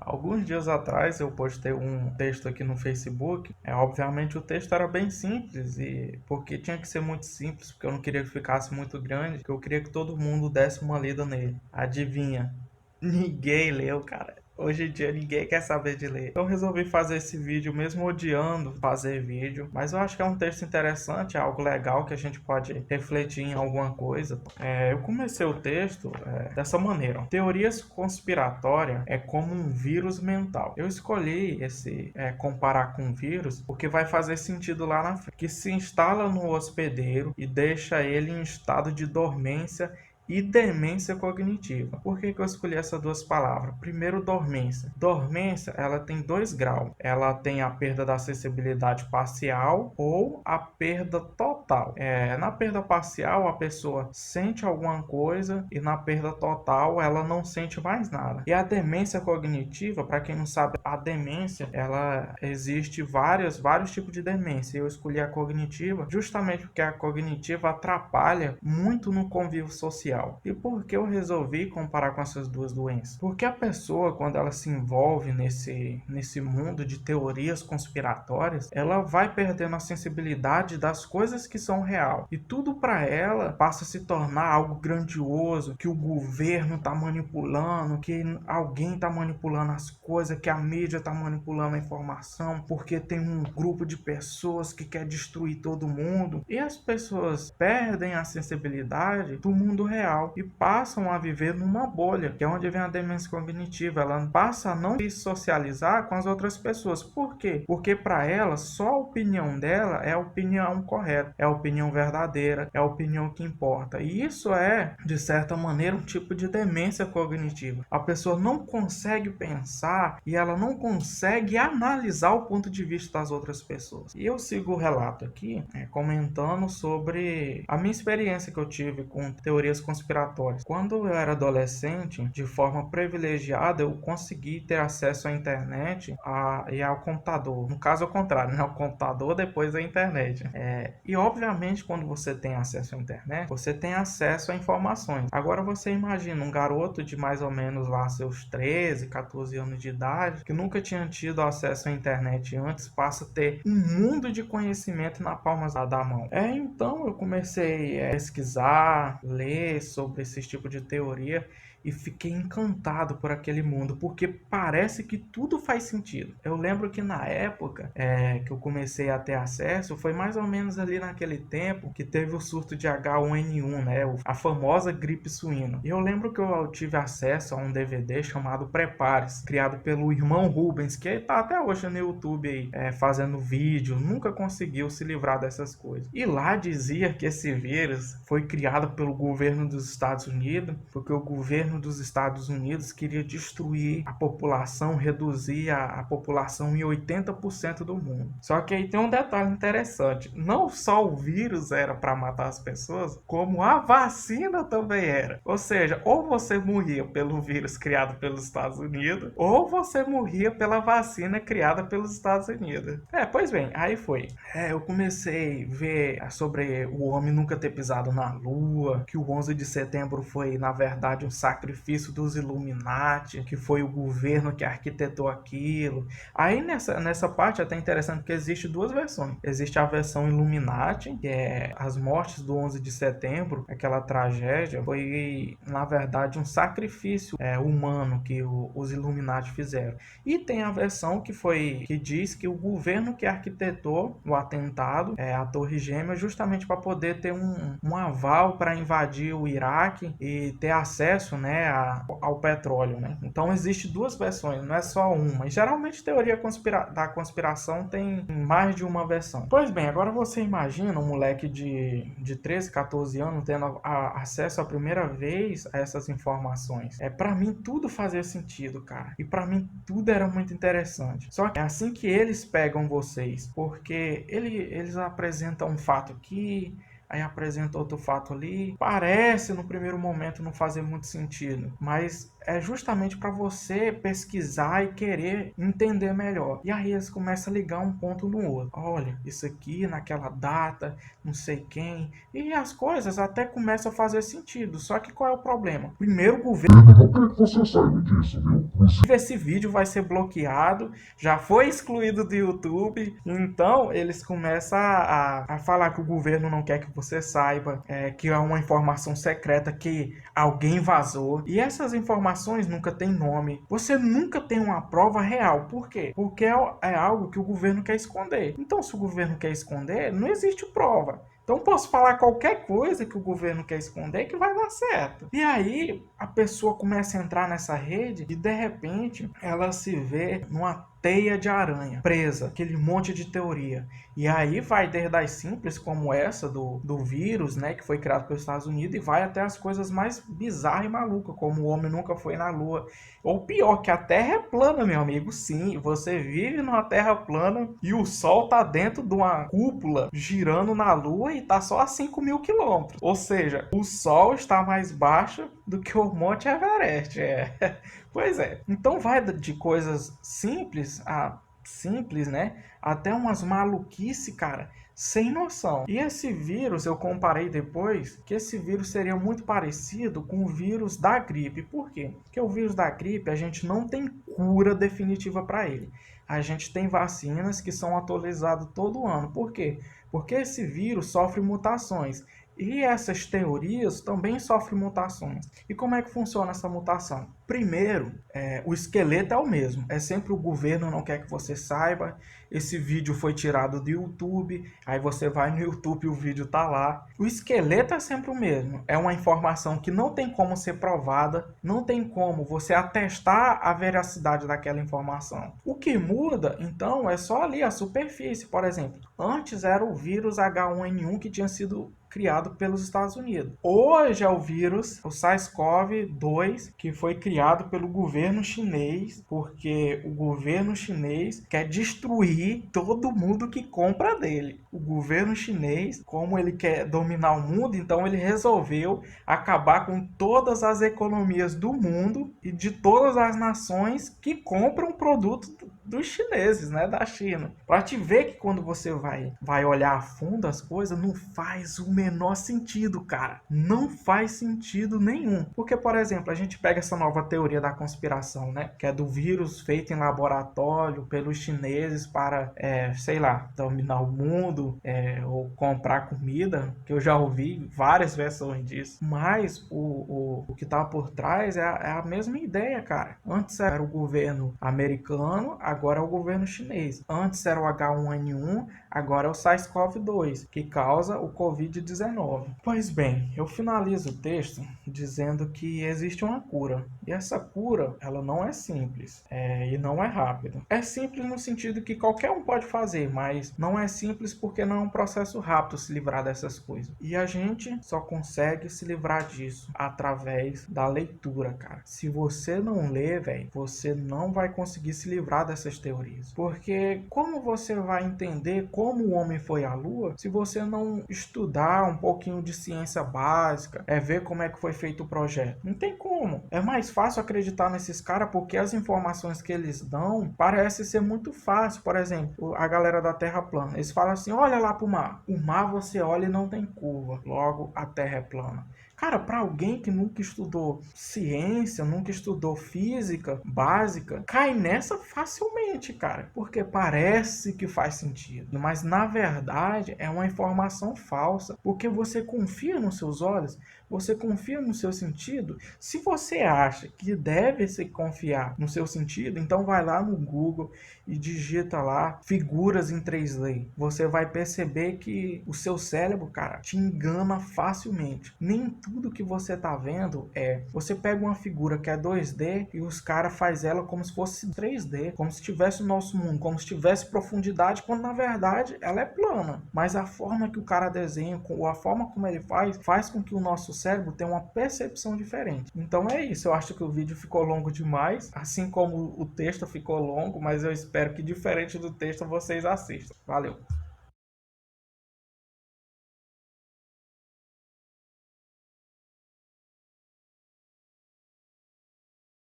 Alguns dias atrás eu postei um texto aqui no Facebook. Obviamente o texto era bem simples e porque tinha que ser muito simples, porque eu não queria que ficasse muito grande, porque eu queria que todo mundo desse uma lida nele. Adivinha? Ninguém leu, cara. Hoje em dia ninguém quer saber de ler. Então eu resolvi fazer esse vídeo, mesmo odiando fazer vídeo. Mas eu acho que é um texto interessante, é algo legal que a gente pode refletir em alguma coisa. Eu comecei o texto dessa maneira: teorias conspiratórias é como um vírus mental. Eu escolhi esse comparar com vírus porque vai fazer sentido lá na frente. Que se instala no hospedeiro e deixa ele em estado de dormência e demência cognitiva. Por que eu escolhi essas duas palavras? Primeiro, dormência. Dormência, ela tem dois graus. Ela tem a perda da sensibilidade parcial ou a perda total. Na perda parcial, a pessoa sente alguma coisa e na perda total, ela não sente mais nada. E a demência cognitiva, para quem não sabe, a demência, ela existe vários tipos de demência. Eu escolhi a cognitiva justamente porque a cognitiva atrapalha muito no convívio social. E por que eu resolvi comparar com essas duas doenças? Porque a pessoa, quando ela se envolve nesse mundo de teorias conspiratórias, ela vai perdendo a sensibilidade das coisas que são real. E tudo para ela passa a se tornar algo grandioso, que o governo está manipulando, que alguém está manipulando as coisas, que a mídia está manipulando a informação, porque tem um grupo de pessoas que quer destruir todo mundo. E as pessoas perdem a sensibilidade do mundo real e passam a viver numa bolha, que é onde vem a demência cognitiva. Ela passa a não se socializar com as outras pessoas. Por quê? Porque para ela, só a opinião dela é a opinião correta, é a opinião verdadeira, é a opinião que importa. E isso é, de certa maneira, um tipo de demência cognitiva. A pessoa não consegue pensar e ela não consegue analisar o ponto de vista das outras pessoas. E eu sigo o relato aqui, comentando sobre a minha experiência que eu tive com teorias conspiratórias. Quando eu era adolescente, de forma privilegiada, eu consegui ter acesso à internet e ao computador. No caso, ao contrário, né? O computador depois da internet. E obviamente, quando você tem acesso à internet, você tem acesso a informações. Agora você imagina um garoto de mais ou menos lá seus 13, 14 anos de idade, que nunca tinha tido acesso à internet antes, passa a ter um mundo de conhecimento na palma da mão. Então eu comecei a pesquisar, ler sobre esse tipo de teoria e fiquei encantado por aquele mundo, porque parece que tudo faz sentido. Eu lembro que na época que eu comecei a ter acesso, foi mais ou menos ali naquele tempo que teve o surto de H1N1, né? A famosa gripe suína. E eu lembro que eu tive acesso a um DVD chamado Prepare-se, criado pelo irmão Rubens, que está até hoje no YouTube aí, fazendo vídeo, nunca conseguiu se livrar dessas coisas. E lá dizia que esse vírus foi criado pelo governo dos Estados Unidos, porque o governo dos Estados Unidos queria destruir a população, reduzir a população em 80% do mundo. Só que aí tem um detalhe interessante: não só o vírus era para matar as pessoas, como a vacina também era. Ou seja, ou você morria pelo vírus criado pelos Estados Unidos, ou você morria pela vacina criada pelos Estados Unidos. Pois bem, aí foi. Eu comecei a ver sobre o homem nunca ter pisado na Lua, que o 11 de setembro foi, na verdade, um sacrifício dos Illuminati, que foi o governo que arquitetou aquilo. Aí nessa parte é até interessante, porque existe duas versões. Existe a versão Illuminati, que é as mortes do 11 de setembro, aquela tragédia, foi, na verdade, um sacrifício humano que os Illuminati fizeram. E tem a versão que diz que o governo que arquitetou o atentado, a Torre Gêmea, justamente para poder ter um aval para invadir o Iraque e ter acesso, né, ao petróleo, né? Então existe duas versões, não é só uma. E geralmente teoria da conspiração tem mais de uma versão. Pois bem, agora você imagina um moleque de 13, 14 anos tendo acesso a primeira vez a essas informações. Para mim tudo fazia sentido, cara. E para mim tudo era muito interessante. Só que é assim que eles pegam vocês, porque eles apresentam um fato aqui, aí apresenta outro fato ali. Parece no primeiro momento não fazer muito sentido, mas é justamente para você pesquisar e querer entender melhor. E aí eles começam a ligar um ponto no outro. Olha, isso aqui naquela data, não sei quem. E as coisas até começam a fazer sentido. Só que qual é o problema? Primeiro o governo não quer que você saiba disso, viu? Esse vídeo vai ser bloqueado, já foi excluído do YouTube. Então eles começam a falar que o governo não quer que você saiba, que é uma informação secreta que alguém vazou. E essas informações nunca tem nome. Você nunca tem uma prova real. Por quê? Porque é algo que o governo quer esconder. Então, se o governo quer esconder, não existe prova. Então posso falar qualquer coisa que o governo quer esconder que vai dar certo. E aí a pessoa começa a entrar nessa rede e de repente ela se vê numa teia de aranha, presa, aquele monte de teoria. E aí vai desde as simples, como essa do vírus, né, que foi criado pelos Estados Unidos, e vai até as coisas mais bizarras e malucas, como o homem nunca foi na Lua. Ou pior, que a Terra é plana, meu amigo. Sim, você vive numa Terra plana e o Sol tá dentro de uma cúpula girando na Lua e tá só a 5.000 quilômetros. Ou seja, o Sol está mais baixo do que o Monte Everest. Pois é. Então vai de coisas simples né? Até umas maluquice, cara, sem noção. E esse vírus, eu comparei depois, que esse vírus seria muito parecido com o vírus da gripe. Por quê? Porque o vírus da gripe, a gente não tem cura definitiva para ele. A gente tem vacinas que são atualizadas todo ano. Por quê? Porque esse vírus sofre mutações. E essas teorias também sofrem mutações. E como é que funciona essa mutação? Primeiro, o esqueleto é o mesmo. É sempre o governo não quer que você saiba. Esse vídeo foi tirado do YouTube. Aí você vai no YouTube e o vídeo tá lá. O esqueleto é sempre o mesmo. É uma informação que não tem como ser provada. Não tem como você atestar a veracidade daquela informação. O que muda, então, é só ali a superfície. Por exemplo, antes era o vírus H1N1 que tinha sido criado pelos Estados Unidos. Hoje é o vírus, o SARS-CoV-2, que foi criado pelo governo chinês, porque o governo chinês quer destruir todo mundo que compra dele. O governo chinês, como ele quer dominar o mundo, então ele resolveu acabar com todas as economias do mundo e de todas as nações que compram produtos dos chineses, né, da China. Para te ver que quando você vai olhar a fundo as coisas, não faz o menor sentido, cara. Não faz sentido nenhum. Porque, por exemplo, a gente pega essa nova teoria da conspiração, né, que é do vírus feito em laboratório pelos chineses para, sei lá, dominar o mundo, ou comprar comida, que eu já ouvi várias versões disso. Mas o que tá por trás é a mesma ideia, cara. Antes era o governo americano, agora é o governo chinês. Antes era o H1N1, agora é o SARS-CoV-2, que causa o Covid-19. Pois bem, eu finalizo o texto dizendo que existe uma cura. E essa cura, ela não é simples, e não é rápida. É simples no sentido que qualquer um pode fazer, mas não é simples porque não é um processo rápido se livrar dessas coisas. E a gente só consegue se livrar disso através da leitura, cara. Se você não ler, velho, você não vai conseguir se livrar dessas teorias. Porque como você vai entender como o homem foi à Lua se você não estudar um pouquinho de ciência básica, ver como é que foi feito o projeto? Não tem como. É mais fácil acreditar nesses caras porque as informações que eles dão parece ser muito fácil. Por exemplo, a galera da Terra plana, eles falam assim, olha lá pro mar. O mar você olha e não tem curva, logo a Terra é plana. Cara, para alguém que nunca estudou ciência, nunca estudou física básica, cai nessa facilmente, cara. Porque parece que faz sentido. Mas, na verdade, é uma informação falsa. Porque você confia nos seus olhos, você confia no seu sentido. Se você acha que deve se confiar no seu sentido, então vai lá no Google e digita lá figuras em 3D. Você vai perceber que o seu cérebro, cara, te engana facilmente. Nem tudo que você tá vendo você pega uma figura que é 2D e os caras faz ela como se fosse 3D, como se tivesse o nosso mundo, como se tivesse profundidade, quando na verdade ela é plana. Mas a forma que o cara desenha, ou a forma como ele faz com que o nosso cérebro tenha uma percepção diferente. Então é isso, eu acho que o vídeo ficou longo demais, assim como o texto ficou longo, mas eu espero que diferente do texto vocês assistam. Valeu!